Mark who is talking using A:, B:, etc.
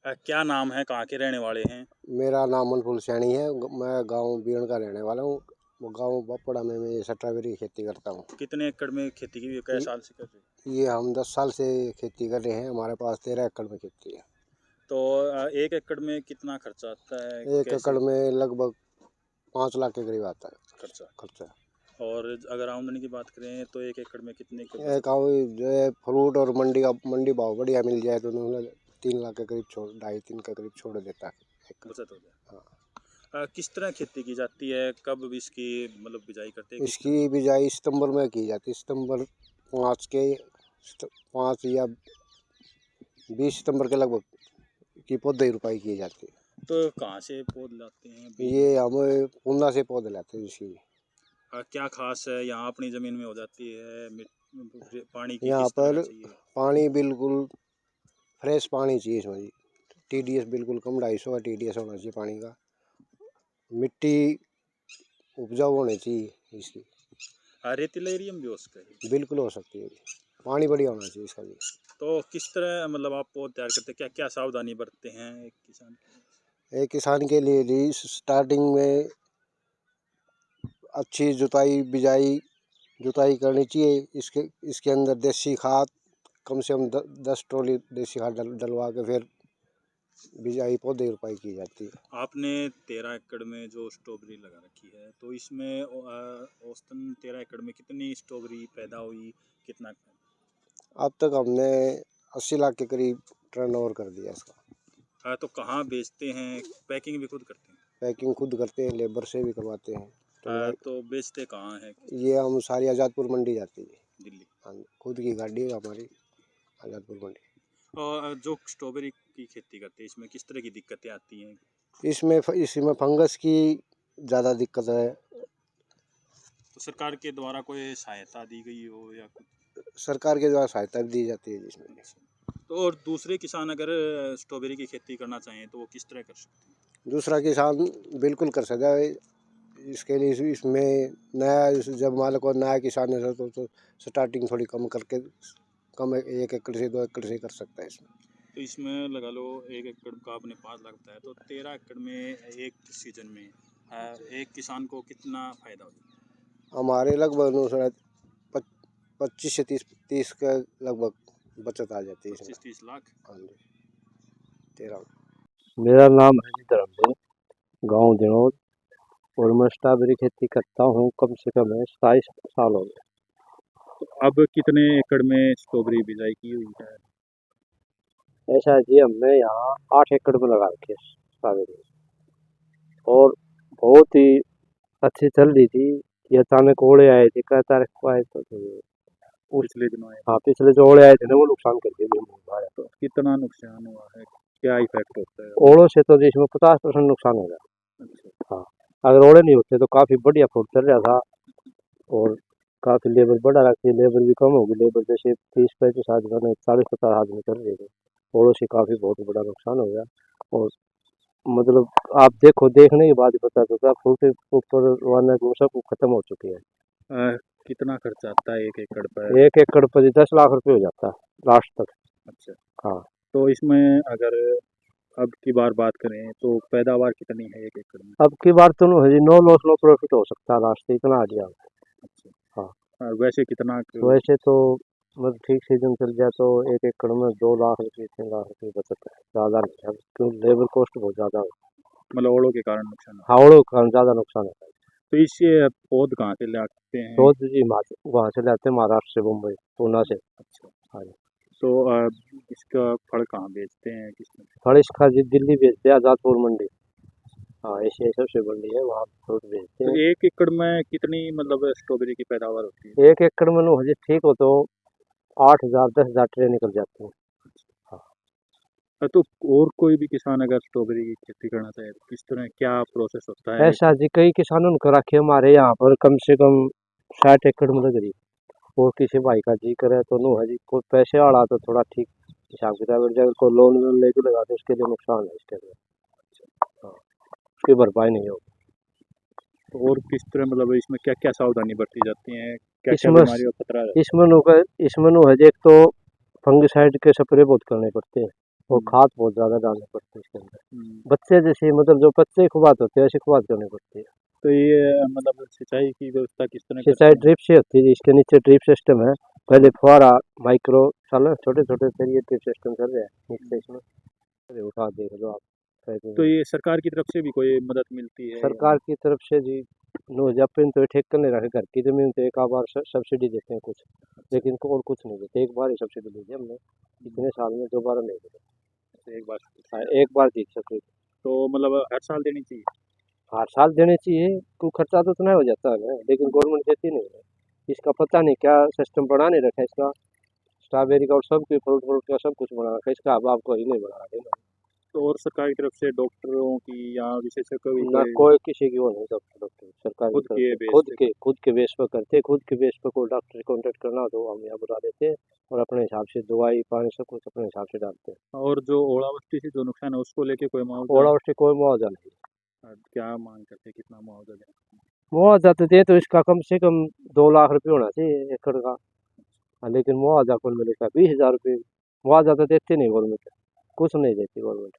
A: क्या नाम है, कहाँ के रहने वाले हैं?
B: मेरा नाम मनफुल सैनी है। मैं गांव बीरण का रहने वाला हूँ। गांव बपड़ा में मैं स्ट्रॉबेरी की खेती करता हूँ।
A: कितने एकड़ में खेती की हुई है? कै
B: ये
A: साल से कर रहे हैं?
B: ये हम 10 साल से खेती कर रहे हैं। हमारे पास 13 एकड़ में खेती है।
A: तो 1 एकड़ में कितना खर्चा आता है?
B: 1 एकड़
A: कैसे
B: में लगभग 5 लाख के करीब आता है
A: खर्चा?
B: खर्चा।
A: और अगर आमदनी की बात करें तो 1 एकड़ में कितने की
B: एक
A: बचत होगी?
B: जो है फ्रूट और मंडी भाव बढ़िया मिल जाए तो उन्होंने 3 लाख के करीब छोड़ 2.5-3 के करीब छोड़ देता है एकड़।
A: बचत हो जाए।
B: हाँ।
A: किस तरह खेती की जाती है? कब भी इसकी मतलब बिजाई करते हैं? किस
B: इसकी
A: तरह?
B: बिजाई सितंबर में की जाती है। सितंबर 5 या 20 सितंबर के लगभग की पौधे रुपाई की जाती है।
A: तो कहाँ से पौध लाते हैं, बीज
B: ये
A: वगैरह?
B: हमें पूना से पौधे लाते हैं इसकी।
A: क्या खास है यहाँ अपनी ज़मीन में हो जाती है? पानी की
B: यहाँ
A: किस तरह
B: पर
A: चाहिए?
B: पानी बिल्कुल फ्रेश पानी चाहिए इसमें जी। TDS बिल्कुल कम 250 का TDS होना चाहिए पानी का। मिट्टी उपजाऊ होनी चाहिए इसकी।
A: रेतीला एरिया में भी हो सकता है?
B: बिल्कुल हो सकती है जी। पानी बढ़िया होना चाहिए इसका जी।
A: तो किस तरह मतलब आप पौध तैयार करते हैं? क्या क्या सावधानी बरतते हैं एक किसान?
B: एक किसान के लिए जी स्टार्टिंग में अच्छी जुताई करनी चाहिए। इसके अंदर देसी खाद कम से कम 10 ट्रॉली देसी खाद डलवा के फिर बिजाई पौधे रोपाई की जाती है।
A: आपने 13 एकड़ में जो स्ट्रॉबेरी लगा रखी है, तो इसमें औसतन 13 एकड़ में कितनी स्ट्रॉबेरी पैदा हुई? कितना?
B: अब तक हमने 80 लाख के करीब टर्नओवर कर दिया इसका।
A: तो कहाँ बेचते हैं? पैकिंग भी खुद करते हैं?
B: पैकिंग खुद करते हैं, लेबर से भी करवाते हैं।
A: तो बेचते कहाँ हैं?
B: ये हम सारी आज़ादपुर मंडी जाती है।
A: दिल्ली?
B: हाँ, खुद की गाड़ी है हमारी आज़ादपुर मंडी।
A: और जो स्ट्रॉबेरी की खेती करते हैं, इसमें किस तरह की दिक्कतें आती हैं?
B: इसमें फंगस की ज़्यादा दिक्कत है।
A: तो सरकार के द्वारा कोई सहायता दी गई हो या कुछ?
B: सरकार के द्वारा सहायता भी दी जाती है जिसमें।
A: तो और दूसरे किसान अगर स्ट्रॉबेरी की खेती करना चाहें तो वो किस तरह कर सकते हैं?
B: दूसरा किसान बिल्कुल कर सकता है। इसके लिए इसमें नया जब मान लो नया किसान है तो स्टार्टिंग थोड़ी कम करके कम 1 एकड़ से 2 एकड़ से कर सकता है इसमें।
A: तो इसमें लगा लो 1 एकड़ का आपने 5 लाख बताया, तो 13 एकड़ में एक सीजन में एक किसान को कितना फायदा होता है?
B: हमारे लगभग अनुसार 25 से 30 का लगभग बचत आ जाती है इसमें।
A: 25-30 लाख?
B: हाँ जी। 13। मेरा नाम है धर्मपुर, गाँव दिनोद, और मैं स्ट्रॉबेरी खेती करता हूँ कम से कम 27 साल हो गए।
A: तो अब कितने एकड़ में स्ट्रॉबेरी बिजाई की हुई है?
B: ऐसा है जी, हमने यहाँ 8 एकड़ में लगा रखी है स्ट्रॉबेरी, और बहुत ही अच्छी चल रही थी। ये अचानक ओले आए थे, कहता रखवा है तो उस
A: पिछले दिनों आए?
B: हाँ, पिछले जो ओले आए थे ना वो नुकसान कर दिए हमारा।
A: तो कितना नुकसान हुआ है? क्या इफेक्ट होता है?
B: ओलों से तो इसमें 50% नुकसान हो गया।
A: अच्छा।
B: हाँ, अगर ओले नहीं होते तो काफी बढ़िया फूट चल रहा था, और काफी लेबर बढ़ा रखी है। लेबर भी कम होगी, लेबर जैसे 30-35 आदमी 40-50 आदमी कर रहे थे। ओलों से काफी बहुत बड़ा नुकसान हो गया। और मतलब आप देखने के बाद ही पता चलता फूल के ऊपर वाला वो सब खत्म हो चुकी है।
A: कितना खर्चा आता है 1 एकड़ पर?
B: 1 एकड़ पर 10 लाख रुपए हो जाता है लास्ट तक।
A: अच्छा।
B: हाँ।
A: तो इसमें अगर अब की बार बात करें तो पैदावार कितनी है 1 एकड़ में?
B: अब की बार तो हजी 9 लॉस नो प्रॉफिट हो सकता है लास्ट, इतना आ गया।
A: अच्छा।
B: हाँ।
A: वैसे कितना
B: वैसे तो मतलब ठीक सीजन चल जाए तो 1 एकड़ में 2 लाख रुपये 3 लाख रुपये बचत है, ज़्यादा नहीं है, क्यों लेबर कॉस्ट बहुत ज़्यादा है।
A: मतलब ओलों के कारण नुकसान है?
B: हावड़ों का ज़्यादा नुकसान है।
A: तो इससे पौध कहाँ से लाते हैं?
B: तो जी वहाँ से लाते हैं, महाराष्ट्र से, मुंबई, पूना से।
A: अच्छा।
B: हाँ जी।
A: तो इसका फल कहाँ बेचते हैं, किस तरह?
B: फल इसका जी दिल्ली भेजते हैं, आज़ादपुर मंडी। हाँ, एशिया सबसे मंडी है, वहाँ फ्रूट भेजते
A: तो
B: हैं।
A: 1 एकड़ में कितनी मतलब स्ट्रॉबेरी की पैदावार होती है?
B: 1 एकड़ में नो हजी ठीक हो तो 8,000-10,000 ट्रे निकल जाते हैं।
A: तो और कोई भी किसान अगर स्ट्रॉबेरी की खेती करना चाहे तो किस तरह क्या प्रोसेस होता है?
B: ऐसा जी कई किसानों ने रखे हमारे यहाँ पर कम से कम 60 एकड़ में लग रही। और किसी भाई का जी करे तो नो है जी, कोई पैसे वाला तो थोड़ा ठीक हिसाब किताब, अगर कोई लोन वोन लेके लगा तो उसके लिए नुकसान है इसके लिए। हाँ, उसकी भरपाई नहीं होगी।
A: तो और किस तरह मतलब इसमें क्या क्या सावधानी बरती जाती है? क्या क्या
B: इसमें
A: बीमारियों का खतरा रहता
B: इसमें नो है जी, एक तो फंगिसाइड के स्प्रे बहुत करने पड़ते हैं, और खाद बहुत ज़्यादा डालनी पड़ती है इसके अंदर।
A: हम्म।
B: बच्चे जैसे मतलब जो बच्चे खुबात होते हैं ऐसे खुबात करनी पड़ती है।
A: तो ये मतलब सिंचाई की व्यवस्था किस तरह
B: सिंचाई
A: करते हैं?
B: ड्रिप से होती है, इसके नीचे ड्रिप सिस्टम है। पहले फुहारा माइक्रो साल छोटे छोटे, फिर ये ड्रिप सिस्टम चल रहा है नीचे इसमें। अरे उठा देख लो आप साइड
A: तो
B: में।
A: ये सरकार की तरफ से भी कोई मदद मिलती है या
B: सरकार की तरफ से जी नो जब तो ठेक करने रखे घर की जमीन तो एक आध बार सब्सिडी देते हैं कुछ, लेकिन और कुछ नहीं देते। एक बार ही सब्सिडी दी थी हमने इतने साल में, दोबारा नहीं देते।
A: नहीं? एक बार
B: हाँ, एक बार दी सब्सिडी।
A: तो मतलब हर साल देनी चाहिए?
B: हर साल देने चाहिए, क्यों खर्चा तो उतना हो जाता है ना, लेकिन गवर्नमेंट देती नहीं है। इसका पता नहीं क्या सिस्टम बना नहीं रखा इसका, स्ट्रॉबेरी का और सब कुछ फ्रूट फ्रूट का सब कुछ बना रखा है, इसका अब आपको ही नहीं बना रखा
A: तो और सरकार की तरफ से डॉक्टरों की या विशेषज्ञों की
B: ना।
A: कोई
B: कोई किसी की वो नहीं, डॉक्टर डॉक्टर सरकार की
A: खुद
B: तरफ
A: के
B: से
A: बेस पे?
B: खुद के बेस पर करते हैं। खुद के बेस पर कोई डॉक्टर कॉन्टेक्ट करना हो तो हम यहाँ बुला देते हैं और अपने हिसाब से दवाई पानी सब कुछ अपने हिसाब से डालते हैं।
A: और जो ओलावृष्टि से जो नुकसान है उसको लेके कोई मुआवजा?
B: ओलावृष्टि कोई मुआवजा नहीं।
A: क्या मांग करते हैं, कितना मुआवजा दें?
B: मुआवजा तो दे तो इसका कम से कम 2 लाख रुपये होना चाहिए एकड़ का। हाँ, लेकिन मुआवजा कौन मिलेगा? 20,000 रुपये मुआवजा तो देते नहीं गवर्नमेंट, कुछ नहीं देती गवर्नमेंट।